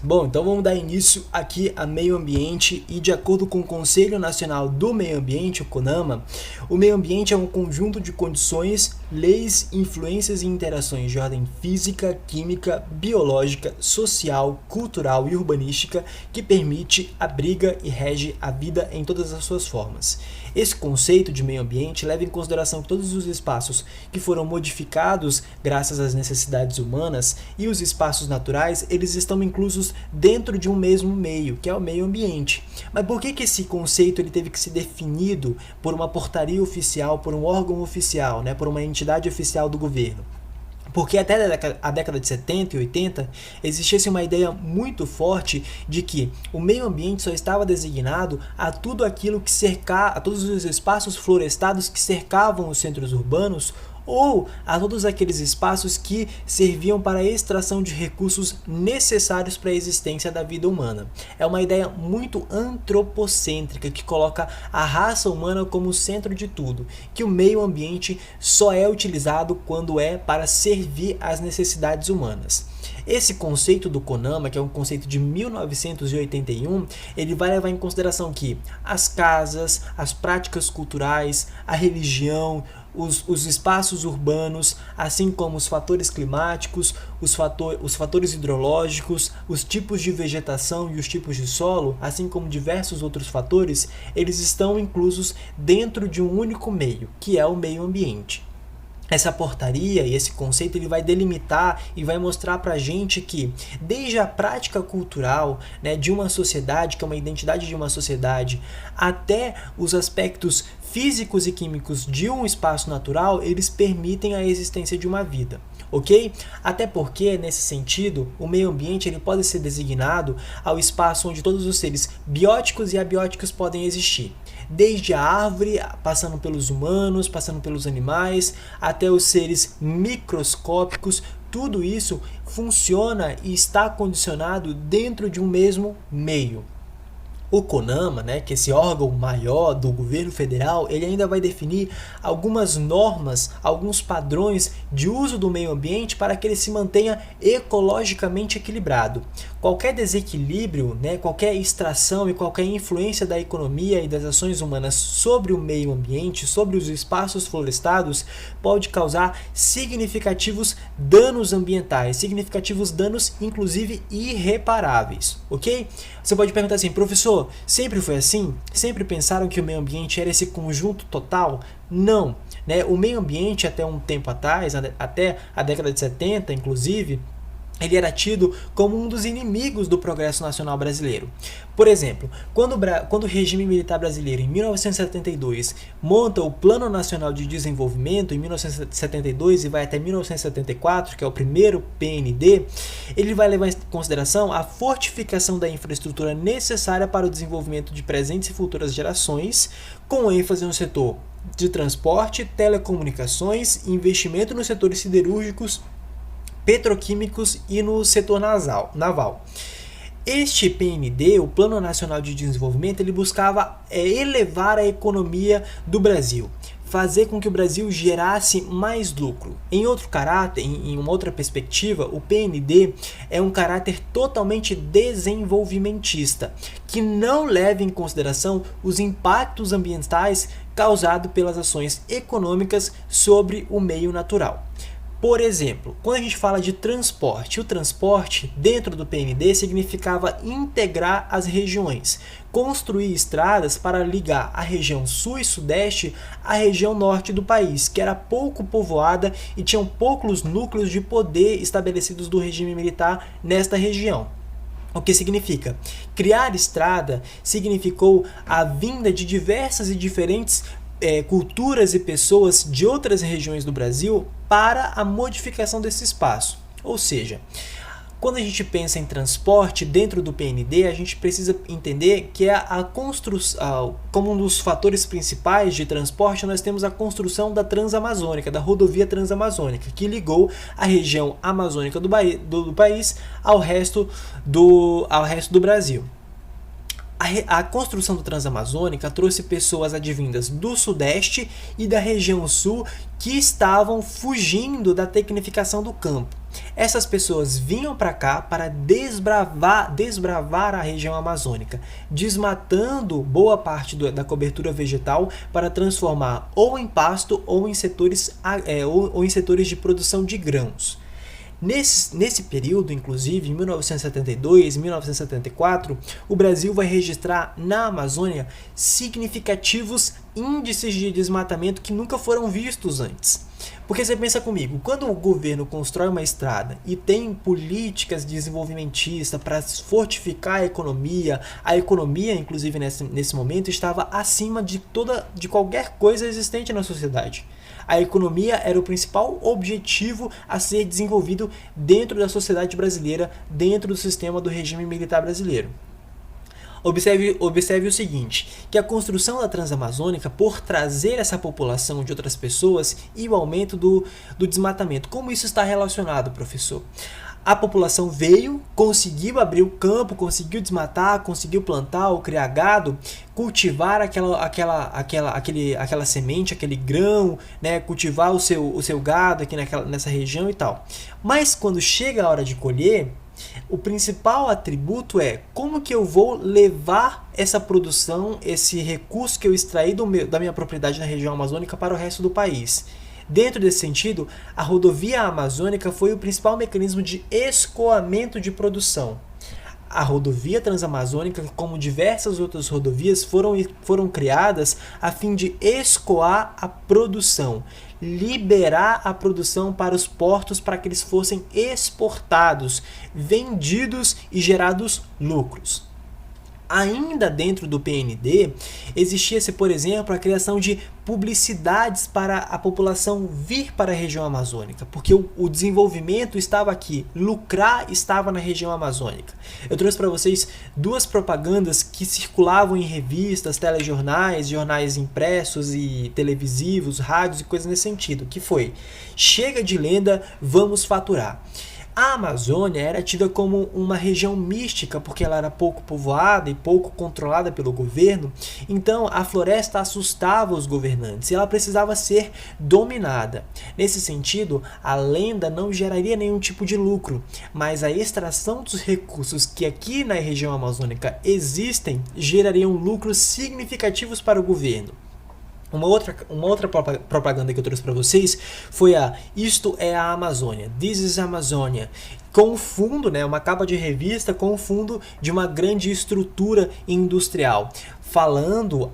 Bom, então vamos dar início aqui a meio ambiente e de acordo com o Conselho Nacional do Meio Ambiente, o CONAMA, o meio ambiente é um conjunto de condições, leis, influências e interações de ordem física, química, biológica, social, cultural e urbanística que permite, abriga e rege a vida em todas as suas formas. Esse conceito de meio ambiente leva em consideração todos os espaços que foram modificados graças às necessidades humanas e os espaços naturais, eles estão inclusos dentro de um mesmo meio, que é o meio ambiente. Mas por que esse conceito ele teve que ser definido por uma portaria oficial, por um órgão oficial, por uma entidade oficial do governo? Porque até a década de 70 e 80 existia uma ideia muito forte de que o meio ambiente só estava designado a tudo aquilo que a todos os espaços florestados que cercavam os centros urbanos ou a todos aqueles espaços que serviam para a extração de recursos necessários para a existência da vida humana. É uma ideia muito antropocêntrica que coloca a raça humana como o centro de tudo, que o meio ambiente só é utilizado quando é para servir às necessidades humanas. Esse conceito do CONAMA, que é um conceito de 1981, ele vai levar em consideração que as casas, as práticas culturais, a religião, os espaços urbanos, assim como os fatores climáticos, os fatores hidrológicos, os tipos de vegetação e os tipos de solo, assim como diversos outros fatores, eles estão inclusos dentro de um único meio, que é o meio ambiente. Essa portaria e esse conceito ele vai delimitar e vai mostrar para a gente que desde a prática cultural de uma sociedade, que é uma identidade de uma sociedade, até os aspectos físicos e químicos de um espaço natural, eles permitem a existência de uma vida. Ok? Até porque, nesse sentido, o meio ambiente ele pode ser designado ao espaço onde todos os seres bióticos e abióticos podem existir. Desde a árvore, passando pelos humanos, passando pelos animais, até os seres microscópicos, tudo isso funciona e está condicionado dentro de um mesmo meio. O CONAMA, que é esse órgão maior do governo federal, ele ainda vai definir algumas normas, alguns padrões de uso do meio ambiente para que ele se mantenha ecologicamente equilibrado. Qualquer desequilíbrio, qualquer extração e qualquer influência da economia e das ações humanas sobre o meio ambiente, sobre os espaços florestados, pode causar significativos danos ambientais, significativos danos inclusive irreparáveis, ok? Você pode perguntar assim, professor, sempre foi assim? Sempre pensaram que o meio ambiente era esse conjunto total? Não. O meio ambiente até um tempo atrás, até a década de 70 inclusive, ele era tido como um dos inimigos do progresso nacional brasileiro. Por exemplo, quando o regime militar brasileiro, em 1972, monta o Plano Nacional de Desenvolvimento, em 1972 e vai até 1974, que é o primeiro PND, ele vai levar em consideração a fortificação da infraestrutura necessária para o desenvolvimento de presentes e futuras gerações, com ênfase no setor de transporte, telecomunicações, investimento nos setores siderúrgicos, petroquímicos e no setor naval. Este PND, o Plano Nacional de Desenvolvimento, ele buscava elevar a economia do Brasil, fazer com que o Brasil gerasse mais lucro. Em outro caráter, em uma outra perspectiva, o PND é um caráter totalmente desenvolvimentista, que não leva em consideração os impactos ambientais causados pelas ações econômicas sobre o meio natural. Por exemplo, quando a gente fala de transporte, o transporte dentro do PND significava integrar as regiões, construir estradas para ligar a região sul e sudeste à região norte do país, que era pouco povoada e tinham poucos núcleos de poder estabelecidos do regime militar nesta região. O que significa? Criar estrada significou a vinda de diversas e diferentes culturas e pessoas de outras regiões do Brasil para a modificação desse espaço. Ou seja, quando a gente pensa em transporte dentro do PND, a gente precisa entender que a construção, como um dos fatores principais de transporte, nós temos a construção da Transamazônica, da rodovia Transamazônica, que ligou a região amazônica do país ao resto do Brasil. A construção do Transamazônica trouxe pessoas advindas do Sudeste e da região Sul que estavam fugindo da tecnificação do campo. Essas pessoas vinham para cá para desbravar a região amazônica, desmatando boa parte da cobertura vegetal para transformar ou em pasto ou em setores de produção de grãos. Nesse período, inclusive, em 1972 e 1974, o Brasil vai registrar na Amazônia significativos índices de desmatamento que nunca foram vistos antes. Porque você pensa comigo, quando o governo constrói uma estrada e tem políticas desenvolvimentistas para fortificar a economia, inclusive nesse momento, estava acima de qualquer coisa existente na sociedade. A economia era o principal objetivo a ser desenvolvido dentro da sociedade brasileira, dentro do sistema do regime militar brasileiro. Observe o seguinte, que a construção da Transamazônica, por trazer essa população de outras pessoas e o aumento do desmatamento, como isso está relacionado, professor? A população veio, conseguiu abrir o campo, conseguiu desmatar, conseguiu plantar ou criar gado, cultivar aquela semente, aquele grão, né, cultivar o seu gado aqui nessa região e tal. Mas quando chega a hora de colher, o principal atributo é como que eu vou levar essa produção, esse recurso que eu extraí da minha propriedade na região amazônica para o resto do país. Dentro desse sentido, a rodovia amazônica foi o principal mecanismo de escoamento de produção. A rodovia transamazônica, como diversas outras rodovias, foram criadas a fim de escoar a produção, liberar a produção para os portos para que eles fossem exportados, vendidos e gerados lucros. Ainda dentro do PND, existia-se, por exemplo, a criação de publicidades para a população vir para a região amazônica, porque o desenvolvimento estava aqui, lucrar estava na região amazônica. Eu trouxe para vocês duas propagandas que circulavam em revistas, telejornais, jornais impressos e televisivos, rádios e coisas nesse sentido, que foi: chega de lenda, vamos faturar. A Amazônia era tida como uma região mística porque ela era pouco povoada e pouco controlada pelo governo, então a floresta assustava os governantes e ela precisava ser dominada. Nesse sentido, a lenda não geraria nenhum tipo de lucro, mas a extração dos recursos que aqui na região amazônica existem gerariam lucros significativos para o governo. Uma outra propaganda que eu trouxe para vocês foi Isto é a Amazônia, This is Amazonia, com fundo, né, uma capa de revista com fundo de uma grande estrutura industrial, fazendo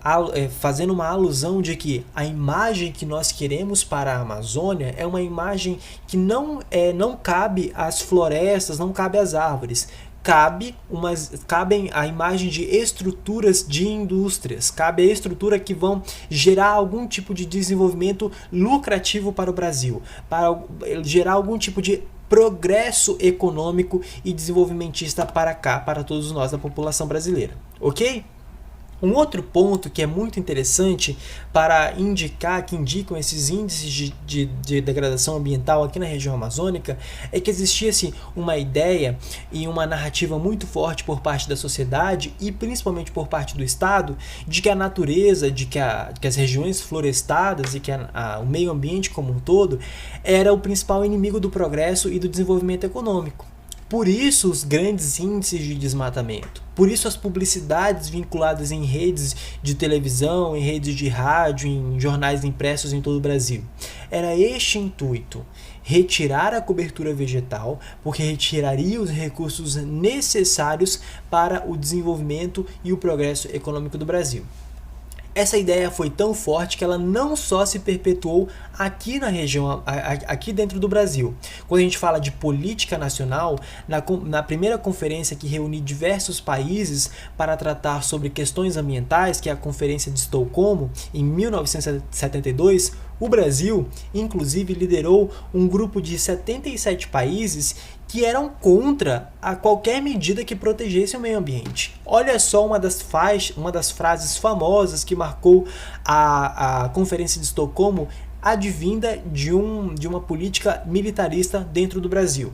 uma alusão de que a imagem que nós queremos para a Amazônia é uma imagem que não cabe às florestas, não cabe às árvores. Cabem a imagem de estruturas de indústrias, cabe a estrutura que vão gerar algum tipo de desenvolvimento lucrativo para o Brasil, para gerar algum tipo de progresso econômico e desenvolvimentista para cá, para todos nós da população brasileira, ok? Um outro ponto que é muito interessante que indicam esses índices de degradação ambiental aqui na região amazônica é que existia-se uma ideia e uma narrativa muito forte por parte da sociedade e principalmente por parte do Estado de que a natureza, de que as regiões florestadas e que o meio ambiente como um todo era o principal inimigo do progresso e do desenvolvimento econômico. Por isso os grandes índices de desmatamento, por isso as publicidades vinculadas em redes de televisão, em redes de rádio, em jornais impressos em todo o Brasil. Era este intuito, retirar a cobertura vegetal, porque retiraria os recursos necessários para o desenvolvimento e o progresso econômico do Brasil. Essa ideia foi tão forte que ela não só se perpetuou aqui na região, aqui dentro do Brasil. Quando a gente fala de política nacional, na primeira conferência que reuniu diversos países para tratar sobre questões ambientais, que é a Conferência de Estocolmo, em 1972, o Brasil, inclusive, liderou um grupo de 77 países que eram contra a qualquer medida que protegesse o meio ambiente. Olha só uma das frases famosas que marcou a Conferência de Estocolmo, advinda de uma política militarista dentro do Brasil.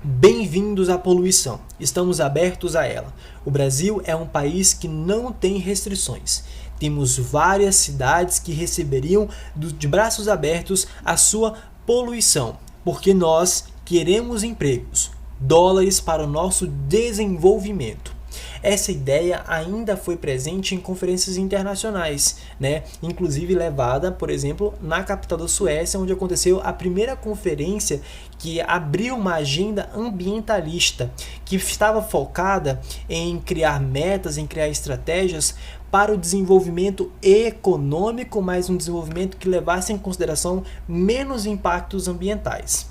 Bem-vindos à poluição, estamos abertos a ela. O Brasil é um país que não tem restrições. Temos várias cidades que receberiam de braços abertos a sua poluição, porque nós queremos empregos, dólares para o nosso desenvolvimento. Essa ideia ainda foi presente em conferências internacionais, né? Inclusive levada, por exemplo, na capital da Suécia, onde aconteceu a primeira conferência que abriu uma agenda ambientalista, que estava focada em criar metas, em criar estratégias para o desenvolvimento econômico, mas um desenvolvimento que levasse em consideração menos impactos ambientais.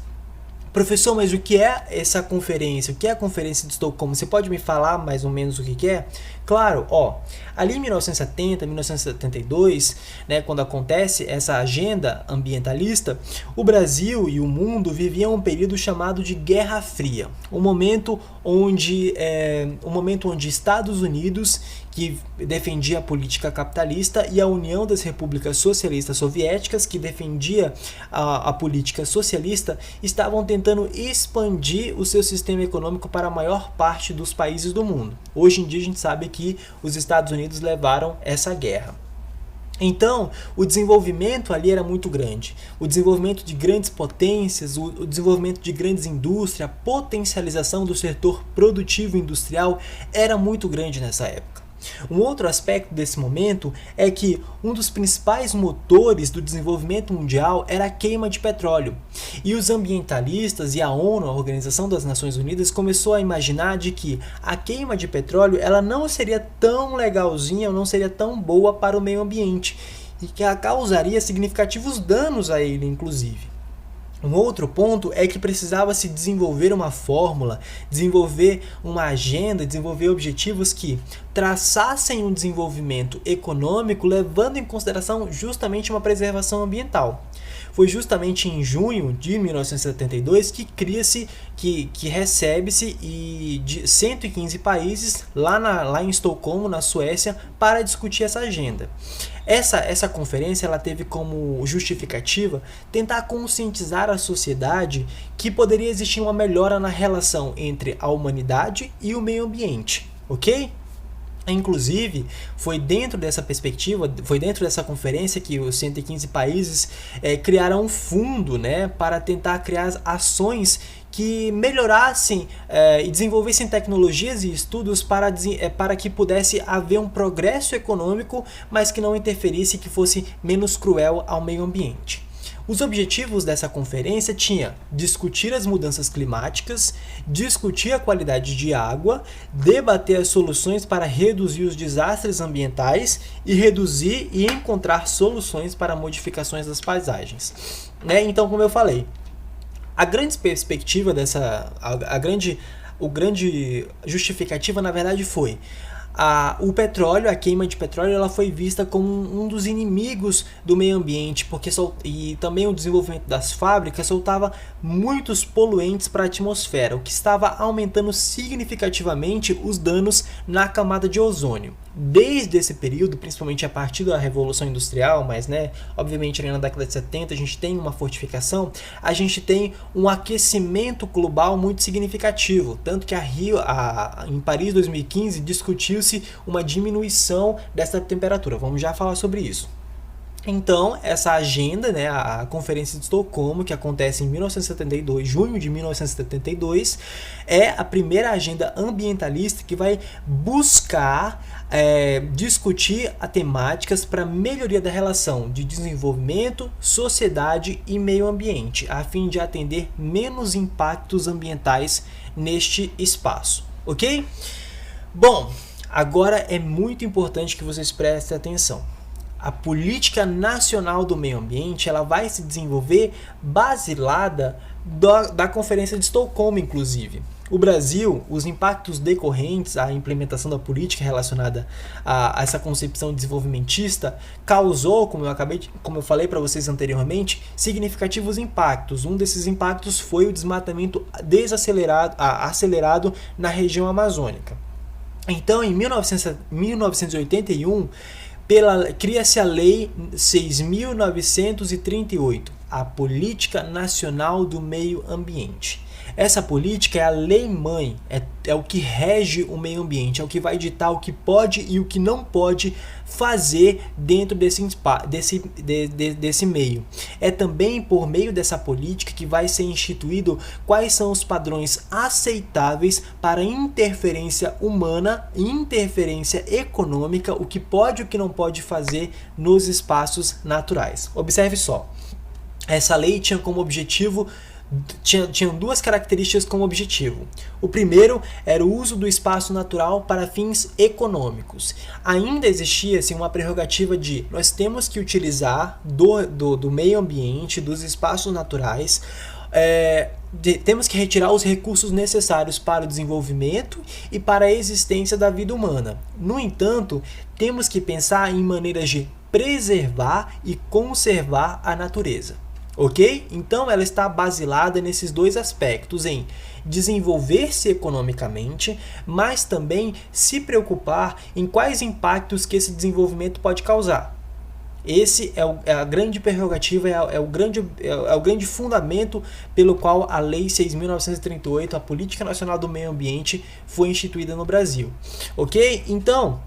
Professor, mas o que é essa conferência? O que é a Conferência de Estocolmo? Você pode me falar mais ou menos o que é? Claro, ali em 1970, 1972, né, quando acontece essa agenda ambientalista, o Brasil e o mundo viviam um período chamado de Guerra Fria, um momento onde Estados Unidos, que defendia a política capitalista, e a União das Repúblicas Socialistas Soviéticas, que defendia a política socialista, estavam tentando expandir o seu sistema econômico para a maior parte dos países do mundo. Hoje em dia a gente sabe que os Estados Unidos levaram essa guerra. Então, o desenvolvimento ali era muito grande. O desenvolvimento de grandes potências, o desenvolvimento de grandes indústrias, a potencialização do setor produtivo industrial era muito grande nessa época. Um outro aspecto desse momento é que um dos principais motores do desenvolvimento mundial era a queima de petróleo. E os ambientalistas e a ONU, a Organização das Nações Unidas, começou a imaginar de que a queima de petróleo ela não seria tão legalzinha, ou não seria tão boa para o meio ambiente, e que ela causaria significativos danos a ele, inclusive. Um outro ponto é que precisava se desenvolver uma fórmula, desenvolver uma agenda, desenvolver objetivos que traçassem um desenvolvimento econômico levando em consideração justamente uma preservação ambiental. Foi justamente em junho de 1972 que cria-se, que recebe-se de 115 países lá em Estocolmo, na Suécia, para discutir essa agenda. Essa conferência ela teve como justificativa tentar conscientizar a sociedade que poderia existir uma melhora na relação entre a humanidade e o meio ambiente, ok? Inclusive, foi dentro dessa perspectiva, foi dentro dessa conferência que os 115 países criaram um fundo, né, para tentar criar ações que melhorassem e desenvolvessem tecnologias e estudos para que pudesse haver um progresso econômico, mas que não interferisse, que fosse menos cruel ao meio ambiente. Os objetivos dessa conferência tinham discutir as mudanças climáticas, discutir a qualidade de água, debater as soluções para reduzir os desastres ambientais e reduzir e encontrar soluções para modificações das paisagens. Então, como eu falei, a grande perspectiva o grande justificativa, na verdade, foi o petróleo, a queima de petróleo, ela foi vista como um dos inimigos do meio ambiente, e também o desenvolvimento das fábricas soltava muitos poluentes para a atmosfera, o que estava aumentando significativamente os danos na camada de ozônio. Desde esse período, principalmente a partir da Revolução Industrial, mas obviamente ali na década de 70 a gente tem uma fortificação, a gente tem um aquecimento global muito significativo, tanto que em Paris 2015 discutiu-se uma diminuição dessa temperatura. Vamos já falar sobre isso. Então, essa agenda, a Conferência de Estocolmo, que acontece em 1972, junho de 1972, é a primeira agenda ambientalista que vai buscar discutir temáticas para melhoria da relação de desenvolvimento, sociedade e meio ambiente, a fim de atender menos impactos ambientais neste espaço, ok? Bom, agora é muito importante que vocês prestem atenção. A política nacional do meio ambiente ela vai se desenvolver baseada da Conferência de Estocolmo, inclusive. O Brasil, os impactos decorrentes à implementação da política relacionada a essa concepção desenvolvimentista causou, como eu falei para vocês anteriormente, significativos impactos. Um desses impactos foi o desmatamento acelerado na região amazônica. Então, em 1981, cria-se a Lei 6.938, a Política Nacional do Meio Ambiente. Essa política é a lei-mãe, é o que rege o meio ambiente, é o que vai ditar o que pode e o que não pode fazer dentro desse meio. É também por meio dessa política que vai ser instituído quais são os padrões aceitáveis para interferência humana e interferência econômica, o que pode e o que não pode fazer nos espaços naturais. Observe só, essa lei tinha como objetivo tinham duas características como objetivo. O primeiro era o uso do espaço natural para fins econômicos. Ainda existia assim, uma prerrogativa de nós temos que utilizar do meio ambiente, dos espaços naturais, temos que retirar os recursos necessários para o desenvolvimento e para a existência da vida humana. No entanto, temos que pensar em maneiras de preservar e conservar a natureza. Ok? Então ela está basilada nesses dois aspectos, em desenvolver-se economicamente, mas também se preocupar em quais impactos que esse desenvolvimento pode causar. Esse é a grande prerrogativa, é o grande fundamento pelo qual a Lei 6.938, a Política Nacional do Meio Ambiente, foi instituída no Brasil. Ok? Então,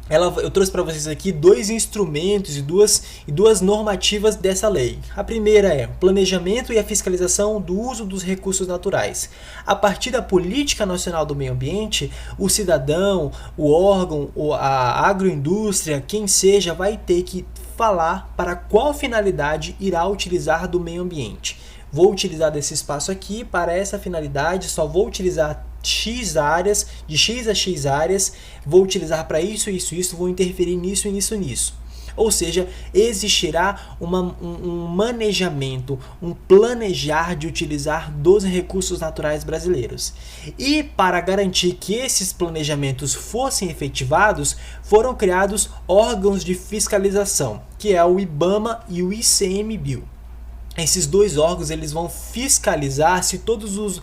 eu trouxe para vocês aqui dois instrumentos e duas normativas dessa lei. A primeira é o planejamento e a fiscalização do uso dos recursos naturais. A partir da Política Nacional do Meio Ambiente, o cidadão, o órgão, a agroindústria, quem seja, vai ter que falar para qual finalidade irá utilizar do meio ambiente. Vou utilizar desse espaço aqui para essa finalidade, só vou utilizar X áreas, de X a X áreas, vou utilizar para isso, vou interferir nisso e nisso. Ou seja, existirá um manejamento, um planejar de utilizar dos recursos naturais brasileiros. E para garantir que esses planejamentos fossem efetivados, foram criados órgãos de fiscalização, que é o IBAMA e o ICMBio. Esses dois órgãos eles vão fiscalizar se todos os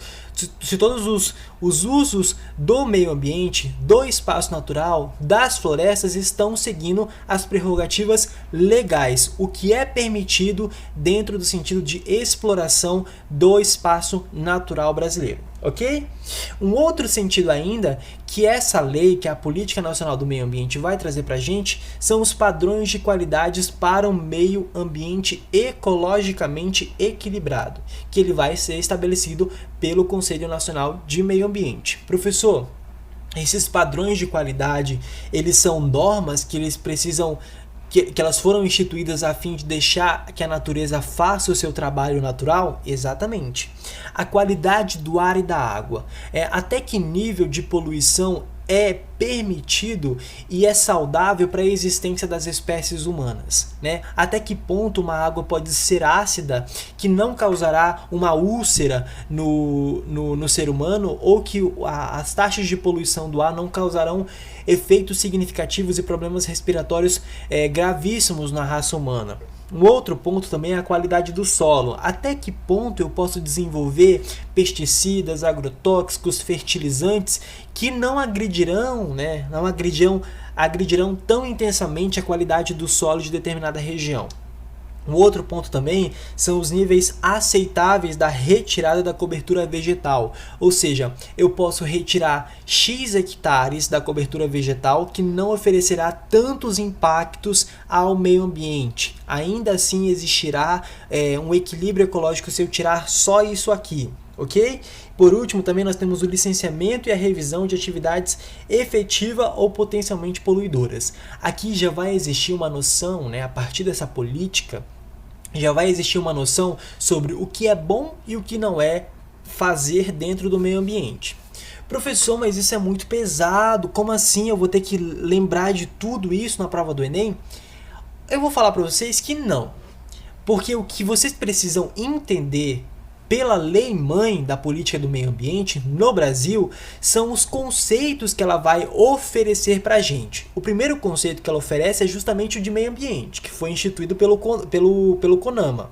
usos do meio ambiente, do espaço natural, das florestas estão seguindo as prerrogativas legais, o que é permitido dentro do sentido de exploração do espaço natural brasileiro. Ok? Um outro sentido ainda que essa lei, que a Política Nacional do Meio Ambiente vai trazer para a gente, são os padrões de qualidades para um meio ambiente ecologicamente equilibrado, que ele vai ser estabelecido pelo Conselho Nacional de Meio Ambiente. Professor, esses padrões de qualidade, eles são normas que eles precisam que elas foram instituídas a fim de deixar que a natureza faça o seu trabalho natural? Exatamente. A qualidade do ar e da água. Até que nível de poluição é permitido e é saudável para a existência das espécies humanas, né? Até que ponto uma água pode ser ácida que não causará uma úlcera no ser humano, ou que as taxas de poluição do ar não causarão efeitos significativos e problemas respiratórios gravíssimos na raça humana. Um outro ponto também é a qualidade do solo. Até que ponto eu posso desenvolver pesticidas, agrotóxicos, fertilizantes que não agredirão, agredirão tão intensamente a qualidade do solo de determinada região. Um outro ponto também são os níveis aceitáveis da retirada da cobertura vegetal, ou seja, eu posso retirar X hectares da cobertura vegetal que não oferecerá tantos impactos ao meio ambiente. Ainda assim existirá um equilíbrio ecológico se eu tirar só isso aqui. Ok? Por último, também nós temos o licenciamento e a revisão de atividades efetiva ou potencialmente poluidoras. Aqui já vai existir uma noção, a partir dessa política, já vai existir uma noção sobre o que é bom e o que não é fazer dentro do meio ambiente. Professor, mas isso é muito pesado, como assim eu vou ter que lembrar de tudo isso na prova do Enem? Eu vou falar para vocês que não, porque o que vocês precisam entender pela lei-mãe da política do meio ambiente no Brasil são os conceitos que ela vai oferecer para a gente. O primeiro conceito que ela oferece é justamente o de meio ambiente, que foi instituído pelo CONAMA.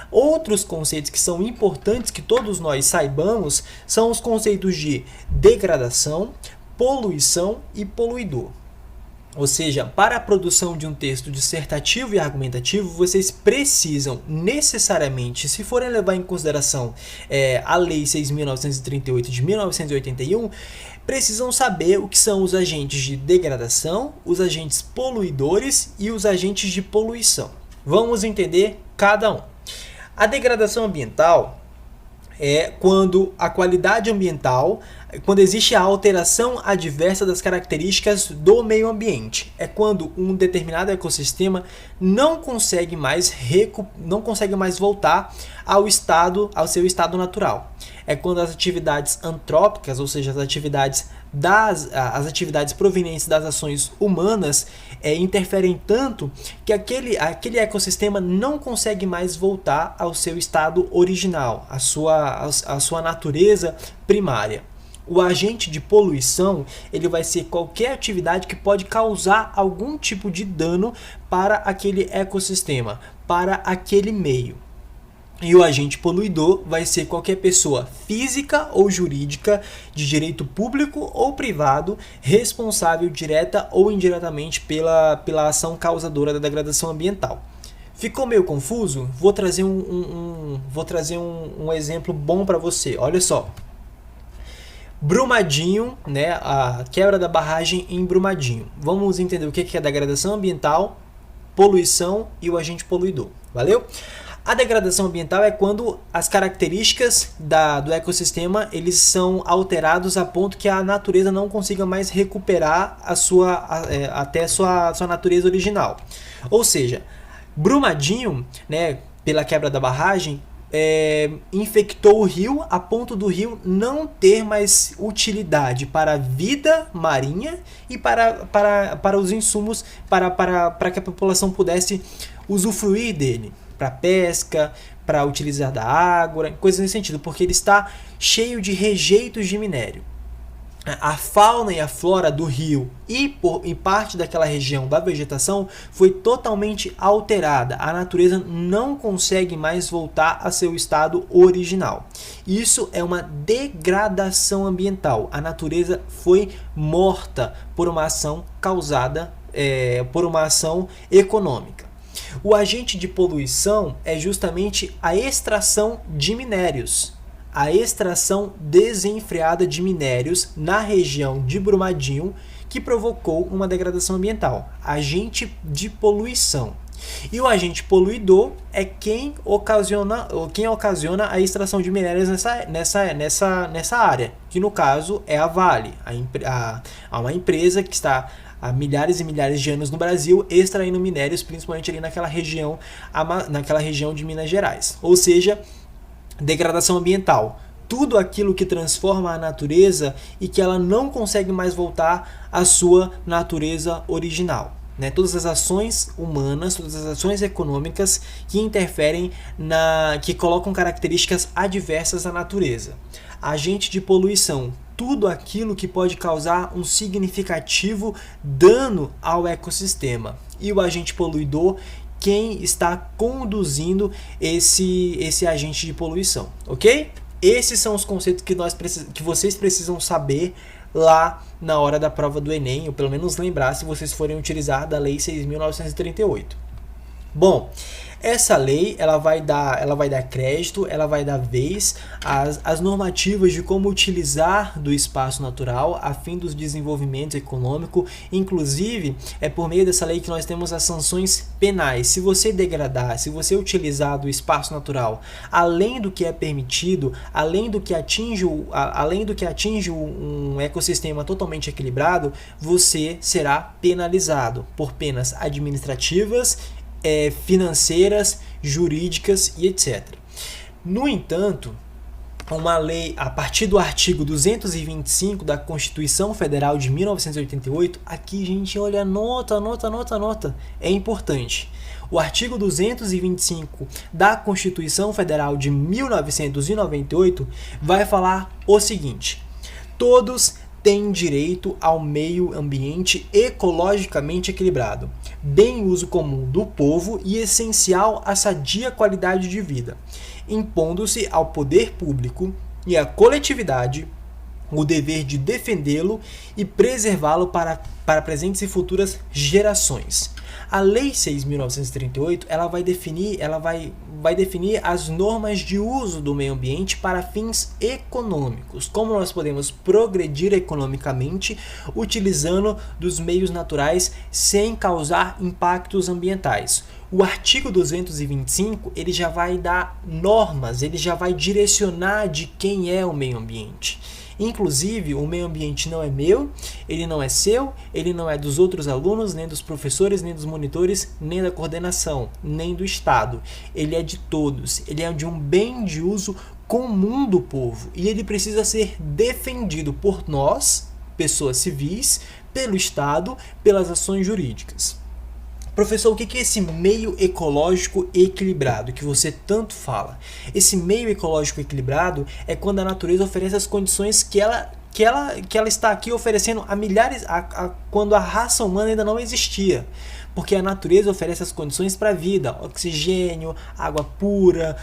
Outros conceitos que são importantes que todos nós saibamos são os conceitos de degradação, poluição e poluidor. Ou seja, para a produção de um texto dissertativo e argumentativo, vocês precisam necessariamente, se forem levar em consideração a Lei 6.938 de 1981, precisam saber o que são os agentes de degradação, os agentes poluidores e os agentes de poluição. Vamos entender cada um. A degradação ambiental é quando a qualidade ambiental, quando existe a alteração adversa das características do meio ambiente. É quando um determinado ecossistema não consegue mais voltar ao seu estado natural. É quando as atividades antrópicas, ou seja, as atividades provenientes das ações humanas interferem tanto que aquele ecossistema não consegue mais voltar ao seu estado original, à sua natureza primária. O agente de poluição, ele vai ser qualquer atividade que pode causar algum tipo de dano para aquele ecossistema, para aquele meio. E o agente poluidor vai ser qualquer pessoa física ou jurídica de direito público ou privado responsável direta ou indiretamente pela ação causadora da degradação ambiental. Ficou meio confuso? Vou trazer um exemplo bom para você. Olha só. Brumadinho, né, a quebra da barragem em Brumadinho. Vamos entender o que é degradação ambiental, poluição e o agente poluidor. Valeu? A degradação ambiental é quando as características do ecossistema eles são alterados a ponto que a natureza não consiga mais recuperar até a sua natureza original. Ou seja, Brumadinho, né, pela quebra da barragem, infectou o rio a ponto do rio não ter mais utilidade para a vida marinha e para os insumos para que a população pudesse usufruir dele. Para pesca, para utilizar da água, coisas nesse sentido, porque ele está cheio de rejeitos de minério. A fauna e a flora do rio e parte daquela região da vegetação foi totalmente alterada. A natureza não consegue mais voltar a seu estado original. Isso é uma degradação ambiental. A natureza foi morta por uma ação causada por uma ação econômica. O agente de poluição é justamente a extração de minérios. A extração desenfreada de minérios na região de Brumadinho que provocou uma degradação ambiental. Agente de poluição. E o agente poluidor é quem ocasiona a extração de minérios nessa área, que no caso é a Vale, uma empresa que está há milhares e milhares de anos no Brasil, extraindo minérios, principalmente ali naquela região de Minas Gerais. Ou seja, degradação ambiental. Tudo aquilo que transforma a natureza e que ela não consegue mais voltar à sua natureza original. Né? Todas as ações humanas, todas as ações econômicas que interferem, que colocam características adversas à natureza. Agente de poluição. Tudo aquilo que pode causar um significativo dano ao ecossistema. E o agente poluidor, quem está conduzindo esse agente de poluição, ok? Esses são os conceitos que vocês precisam saber lá na hora da prova do Enem, ou pelo menos lembrar se vocês forem utilizar da Lei 6.938. Bom, essa lei ela vai dar crédito, ela vai dar vez às normativas de como utilizar do espaço natural a fim dos desenvolvimentos econômicos. Inclusive, é por meio dessa lei que nós temos as sanções penais. Se você degradar, se você utilizar do espaço natural além do que é permitido, além do que atinge um ecossistema totalmente equilibrado, você será penalizado por penas administrativas, financeiras, jurídicas e etc. No entanto, uma lei a partir do artigo 225 da Constituição Federal de 1988, aqui, gente, olha, anota, é importante. O artigo 225 da Constituição Federal de 1998 vai falar o seguinte: todos têm direito ao meio ambiente ecologicamente equilibrado, bem uso comum do povo e essencial à sadia qualidade de vida, impondo-se ao poder público e à coletividade o dever de defendê-lo e preservá-lo para presentes e futuras gerações. A Lei 6.938 ela vai definir as normas de uso do meio ambiente para fins econômicos, como nós podemos progredir economicamente utilizando dos meios naturais sem causar impactos ambientais. O artigo 225 ele já vai dar normas, ele já vai direcionar de quem é o meio ambiente. Inclusive, o meio ambiente não é meu, ele não é seu, ele não é dos outros alunos, nem dos professores, nem dos monitores, nem da coordenação, nem do Estado. Ele é de todos, ele é de um bem de uso comum do povo e ele precisa ser defendido por nós, pessoas civis, pelo Estado, pelas ações jurídicas. Professor, o que é esse meio ecológico equilibrado que você tanto fala? Esse meio ecológico equilibrado é quando a natureza oferece as condições que ela está aqui oferecendo há milhares, quando a raça humana ainda não existia. Porque a natureza oferece as condições para a vida, oxigênio, água pura,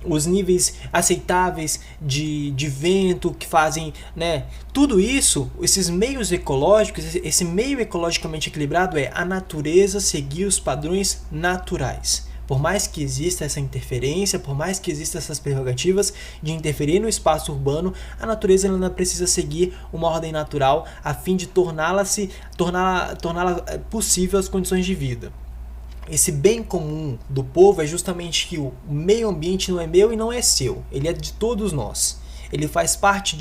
os níveis aceitáveis de vento que fazem, né? Tudo isso, esses meios ecológicos, esse meio ecologicamente equilibrado é a natureza seguir os padrões naturais. Por mais que exista essa interferência, por mais que existam essas prerrogativas de interferir no espaço urbano, a natureza ainda precisa seguir uma ordem natural a fim de torná-la possível as condições de vida. Esse bem comum do povo é justamente que o meio ambiente não é meu e não é seu, ele é de todos nós. Ele faz parte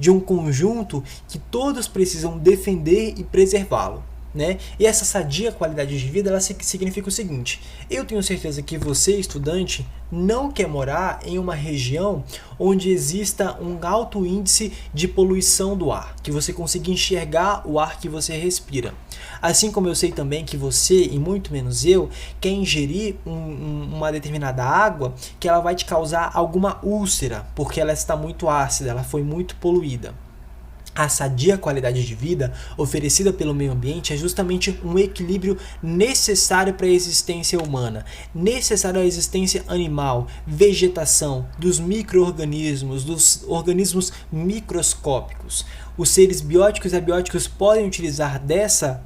de um conjunto que todos precisam defender e preservá-lo. Né? E essa sadia qualidade de vida ela significa o seguinte: eu tenho certeza que você, estudante, não quer morar em uma região onde exista um alto índice de poluição do ar, que você consiga enxergar o ar que você respira. Assim como eu sei também que você, e muito menos eu, quer ingerir uma determinada água que ela vai te causar alguma úlcera, porque ela está muito ácida, ela foi muito poluída. A sadia qualidade de vida oferecida pelo meio ambiente é justamente um equilíbrio necessário para a existência humana, necessário à existência animal, vegetação, dos micro-organismos, dos organismos microscópicos. Os seres bióticos e abióticos podem utilizar dessa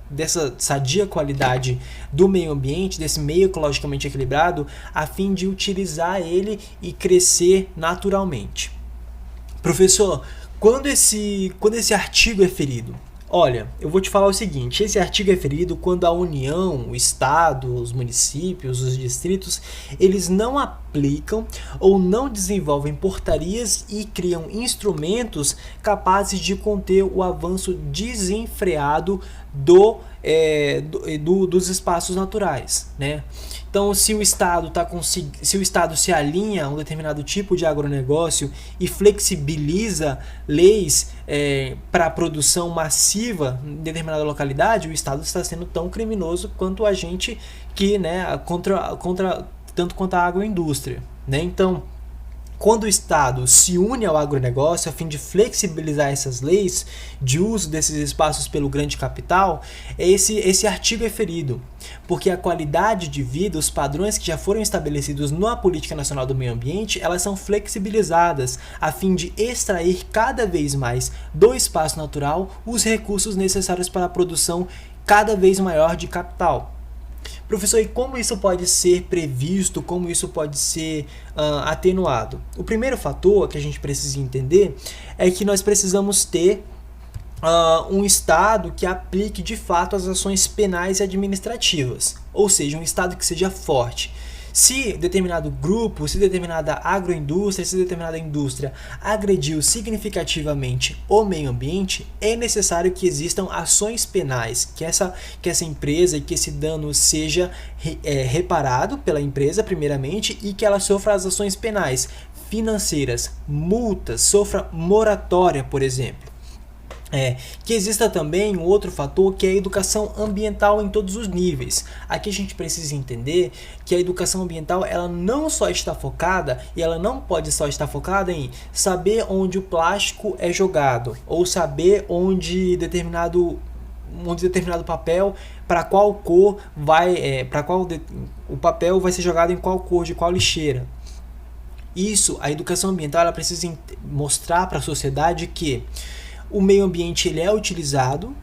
sadia qualidade do meio ambiente, desse meio ecologicamente equilibrado, a fim de utilizar ele e crescer naturalmente. Professor, quando esse artigo é ferido? Olha, eu vou te falar o seguinte: esse artigo é ferido quando a União, o Estado, os municípios, os distritos, eles não aplicam ou não desenvolvem portarias e criam instrumentos capazes de conter o avanço desenfreado dos espaços naturais, né? Então, se o Estado se alinha a um determinado tipo de agronegócio e flexibiliza leis para a produção massiva em determinada localidade, o Estado está sendo tão criminoso quanto a gente que, né, tanto quanto a agroindústria, né? Então, quando o Estado se une ao agronegócio a fim de flexibilizar essas leis de uso desses espaços pelo grande capital, esse artigo é ferido, porque a qualidade de vida, os padrões que já foram estabelecidos na Política Nacional do Meio Ambiente, elas são flexibilizadas a fim de extrair cada vez mais do espaço natural os recursos necessários para a produção cada vez maior de capital. Professor, e como isso pode ser previsto, como isso pode ser atenuado? O primeiro fator que a gente precisa entender é que nós precisamos ter um Estado que aplique de fato as ações penais e administrativas, ou seja, um Estado que seja forte. Se determinado grupo, se determinada agroindústria, se determinada indústria agrediu significativamente o meio ambiente, é necessário que existam ações penais, que essa empresa e que esse dano seja reparado pela empresa primeiramente e que ela sofra as ações penais financeiras, multas, sofra moratória, por exemplo. Que exista também um outro fator que é a educação ambiental em todos os níveis. Aqui a gente precisa entender que a educação ambiental ela não só está focada e ela não pode só estar focada em saber onde o plástico é jogado ou saber onde determinado papel para qual cor vai o papel vai ser jogado em qual cor de qual lixeira. Isso, a educação ambiental, ela precisa mostrar para a sociedade que o meio ambiente ele é utilizado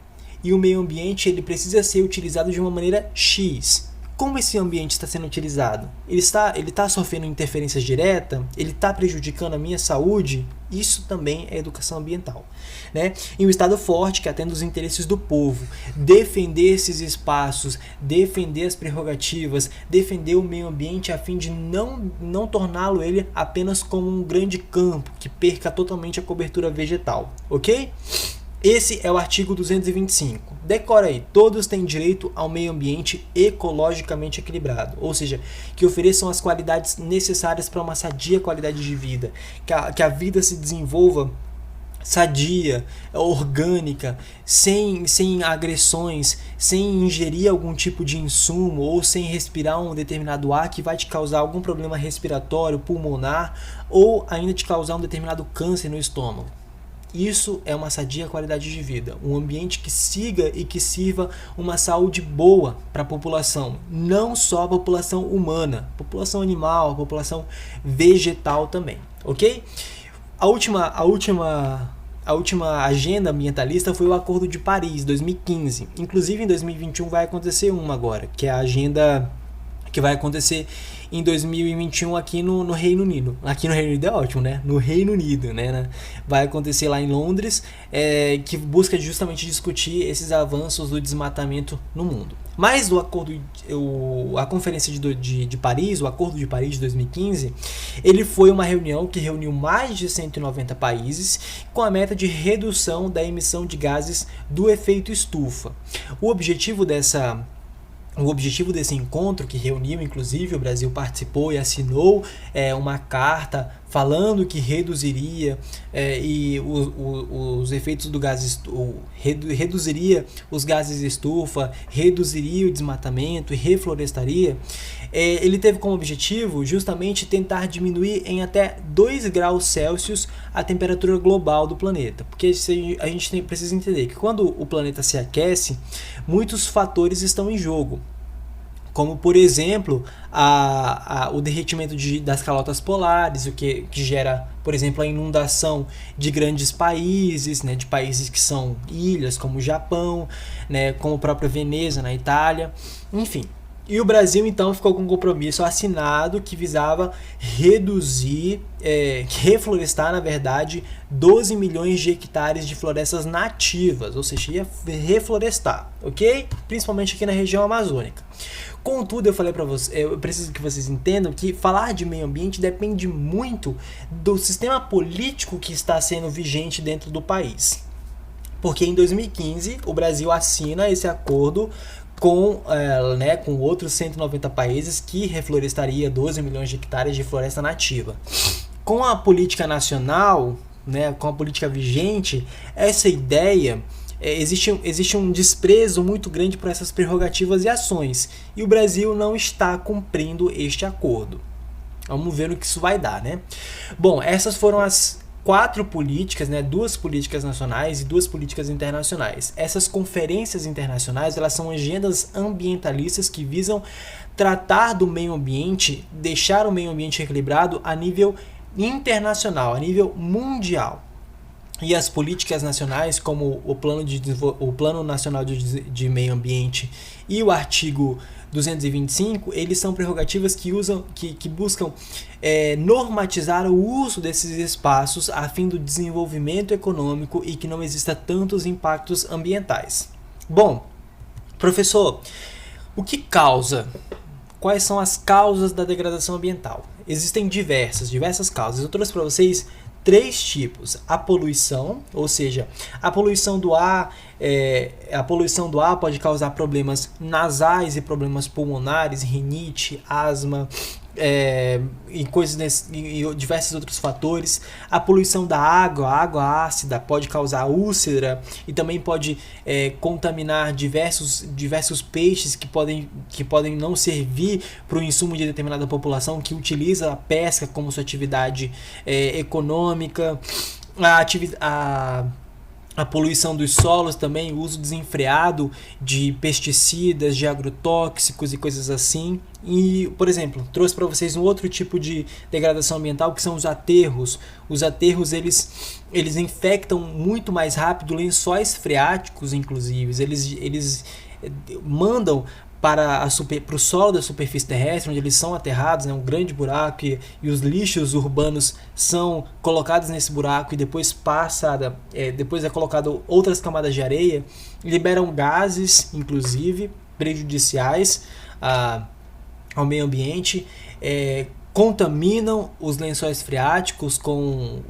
e o meio ambiente ele precisa ser utilizado de uma maneira X. Como esse ambiente está sendo utilizado? Ele está sofrendo interferência direta? Ele está prejudicando a minha saúde? Isso também é educação ambiental, né? E um Estado forte que atenda os interesses do povo, defender esses espaços, defender as prerrogativas, defender o meio ambiente a fim de não torná-lo ele apenas como um grande campo que perca totalmente a cobertura vegetal, ok? Esse é o artigo 225. Decora aí, todos têm direito ao meio ambiente ecologicamente equilibrado, ou seja, que ofereçam as qualidades necessárias para uma sadia qualidade de vida, que a vida se desenvolva sadia, orgânica, sem agressões, sem ingerir algum tipo de insumo ou sem respirar um determinado ar que vai te causar algum problema respiratório, pulmonar ou ainda te causar um determinado câncer no estômago. Isso é uma sadia qualidade de vida, um ambiente que siga e que sirva uma saúde boa para a população, não só a população humana, população animal, a população vegetal também, ok? A última agenda ambientalista foi o Acordo de Paris, 2015. Inclusive em 2021 vai acontecer uma agora, que é a agenda que vai acontecer em 2021 aqui no Reino Unido. Aqui no Reino Unido é ótimo, né? No Reino Unido, né? Vai acontecer lá em Londres, que busca justamente discutir esses avanços do desmatamento no mundo. Mas a Conferência de Paris, o Acordo de Paris de 2015, ele foi uma reunião que reuniu mais de 190 países com a meta de redução da emissão de gases do efeito estufa. O objetivo desse encontro, que reuniu, inclusive, o Brasil participou e assinou uma carta falando que reduziria os efeitos do gás reduziria os gases de estufa, reduziria o desmatamento e reflorestaria. Ele teve como objetivo justamente tentar diminuir em até 2 graus Celsius a temperatura global do planeta, porque a gente precisa entender que quando o planeta se aquece, muitos fatores estão em jogo, como por exemplo o derretimento das calotas polares, o que gera, por exemplo, a inundação de grandes países, né, de países que são ilhas, como o Japão, né, como a própria Veneza na Itália, enfim. E o Brasil, então, ficou com um compromisso assinado que visava reflorestar, na verdade, 12 milhões de hectares de florestas nativas, ou seja, ia reflorestar, ok? Principalmente aqui na região amazônica. Contudo, eu falei para vocês, eu preciso que vocês entendam que falar de meio ambiente depende muito do sistema político que está sendo vigente dentro do país. Porque em 2015, o Brasil assina esse acordo com outros 190 países que reflorestaria 12 milhões de hectares de floresta nativa. Com a política nacional, né, com a política vigente, essa ideia, existe um desprezo muito grande por essas prerrogativas e ações, e o Brasil não está cumprindo este acordo. Vamos ver o que isso vai dar, né? Bom, essas foram as 4 políticas, né, 2 políticas nacionais e 2 políticas internacionais. Essas conferências internacionais, elas são agendas ambientalistas que visam tratar do meio ambiente, deixar o meio ambiente equilibrado a nível internacional, a nível mundial. E as políticas nacionais, como o Plano Nacional de Meio Ambiente e o artigo 225, eles são prerrogativas que buscam normatizar o uso desses espaços a fim do desenvolvimento econômico e que não exista tantos impactos ambientais. Bom, professor, o que causa? Quais são as causas da degradação ambiental? Existem diversas causas. Eu trouxe para vocês 3 tipos: a poluição, ou seja, a poluição do ar pode causar problemas nasais e problemas pulmonares, rinite, asma, e diversos outros fatores. A poluição da água, a água ácida, pode causar úlcera e também pode contaminar diversos peixes que podem não servir para o insumo de determinada população que utiliza a pesca como sua atividade econômica. A poluição dos solos também, o uso desenfreado de pesticidas, de agrotóxicos e coisas assim. E, por exemplo, trouxe para vocês um outro tipo de degradação ambiental, que são os aterros. Os aterros, eles infectam muito mais rápido lençóis freáticos, inclusive. Eles mandam para o solo da superfície terrestre, onde eles são aterrados, né, um grande buraco, e os lixos urbanos são colocados nesse buraco e depois depois é colocado outras camadas de areia, liberam gases, inclusive, prejudiciais ao meio ambiente, contaminam os lençóis freáticos com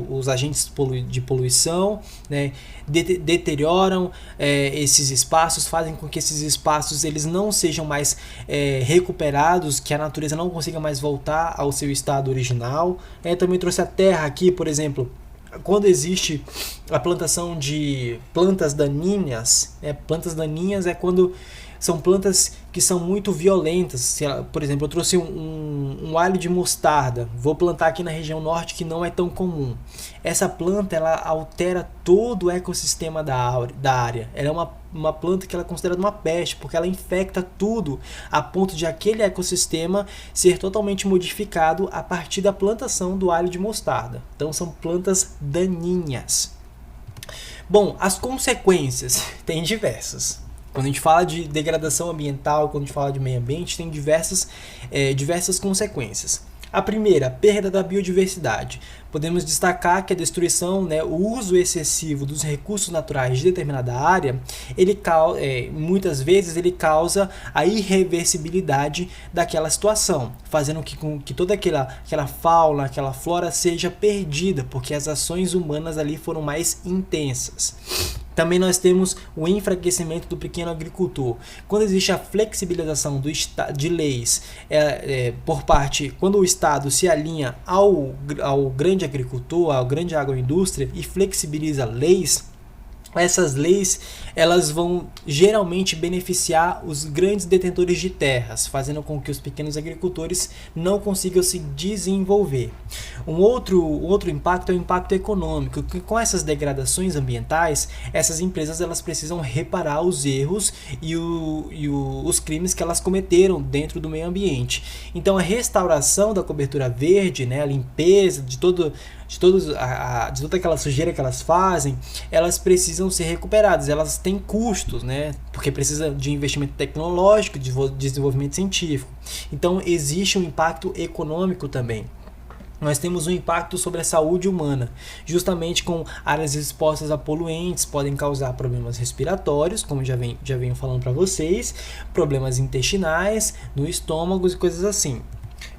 os agentes de poluição, né? Deterioram esses espaços, fazem com que esses espaços eles não sejam mais recuperados, que a natureza não consiga mais voltar ao seu estado original. Também trouxe a terra aqui, por exemplo. Quando existe a plantação de plantas daninhas, plantas daninhas é quando são plantas que são muito violentas. Por exemplo, eu trouxe um alho de mostarda, vou plantar aqui na região norte, que não é tão comum. Essa planta ela altera todo o ecossistema da área. Ela é uma planta que ela é considerada uma peste, porque ela infecta tudo, a ponto de aquele ecossistema ser totalmente modificado a partir da plantação do alho de mostarda. Então são plantas daninhas. Bom, as consequências tem diversas. Quando a gente fala de degradação ambiental, quando a gente fala de meio ambiente, tem diversas consequências. A primeira, a perda da biodiversidade. Podemos destacar que a destruição, o uso excessivo dos recursos naturais de determinada área, muitas vezes ele causa a irreversibilidade daquela situação, fazendo com que toda aquela fauna, aquela flora seja perdida, porque as ações humanas ali foram mais intensas. Também nós temos o enfraquecimento do pequeno agricultor. Quando existe a flexibilização de leis quando o Estado se alinha ao grande agricultor, ao grande agroindústria e flexibiliza leis, essas leis elas vão geralmente beneficiar os grandes detentores de terras, fazendo com que os pequenos agricultores não consigam se desenvolver. Um outro impacto é o impacto econômico, que com essas degradações ambientais, essas empresas elas precisam reparar os erros e os crimes que elas cometeram dentro do meio ambiente. Então a restauração da cobertura verde, a limpeza de toda aquela sujeira que elas fazem, elas precisam ser recuperadas. Elas têm custos, porque precisa de investimento tecnológico, de desenvolvimento científico. Então existe um impacto econômico também. Nós temos um impacto sobre a saúde humana, justamente com áreas expostas a poluentes, podem causar problemas respiratórios, como já venho falando para vocês, problemas intestinais, no estômago e coisas assim.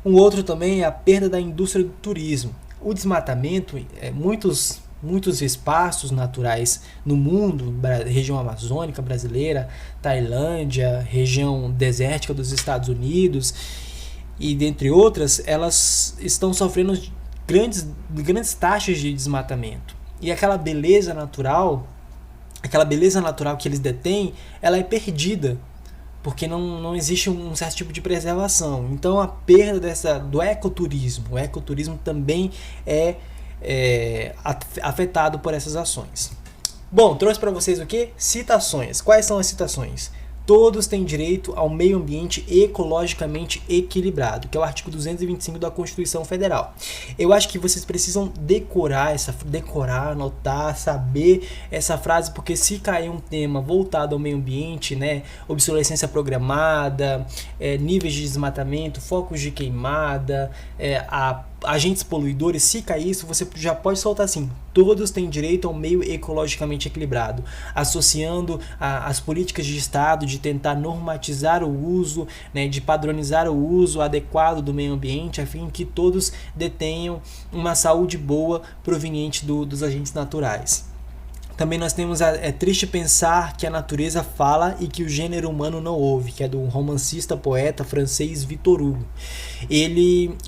Um outro também é a perda da indústria do turismo. O desmatamento, muitos espaços naturais no mundo, região amazônica brasileira, Tailândia, região desértica dos Estados Unidos e dentre outras, elas estão sofrendo grandes taxas de desmatamento. E aquela beleza natural que eles detêm, ela é perdida, porque não existe um certo tipo de preservação. Então a perda do ecoturismo, o ecoturismo também é afetado por essas ações. Bom, trouxe para vocês o que? Citações. Quais são as citações? Todos têm direito ao meio ambiente ecologicamente equilibrado, que é o artigo 225 da Constituição Federal. Eu acho que vocês precisam decorar, anotar, saber essa frase, porque se cair um tema voltado ao meio ambiente, obsolescência programada, níveis de desmatamento, focos de queimada, agentes poluidores, se cair isso, você já pode soltar assim: todos têm direito ao meio ecologicamente equilibrado, associando as políticas de Estado de tentar normatizar o uso, de padronizar o uso adequado do meio ambiente, a fim que todos detenham uma saúde boa proveniente dos agentes naturais. Também nós temos É Triste Pensar que a Natureza Fala e que o Gênero Humano Não Ouve, que é do romancista poeta francês Victor Hugo.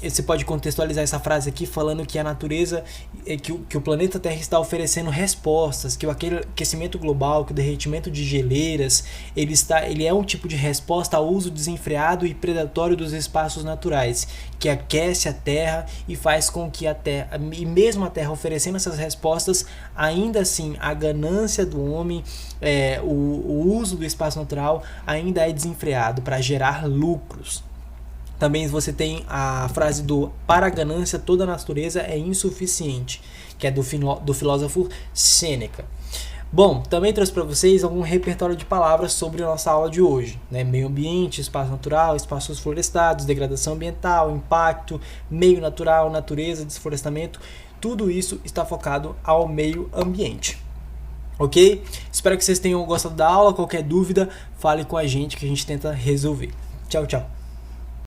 Você pode contextualizar essa frase aqui falando que a natureza, que o planeta Terra está oferecendo respostas, que o aquecimento global, que o derretimento de geleiras, ele é um tipo de resposta ao uso desenfreado e predatório dos espaços naturais, que aquece a Terra e faz com que e mesmo a Terra oferecendo essas respostas, ainda assim a ganância do homem, o uso do espaço natural ainda é desenfreado para gerar lucros. Também você tem a frase para a ganância toda a natureza é insuficiente, que é do filósofo Sêneca. Bom, também trouxe para vocês algum repertório de palavras sobre a nossa aula de hoje, né? Meio ambiente, espaço natural, espaços florestados, degradação ambiental, impacto, meio natural, natureza, desflorestamento, tudo isso está focado ao meio ambiente. Ok? Espero que vocês tenham gostado da aula. Qualquer dúvida, fale com a gente que a gente tenta resolver. Tchau, tchau.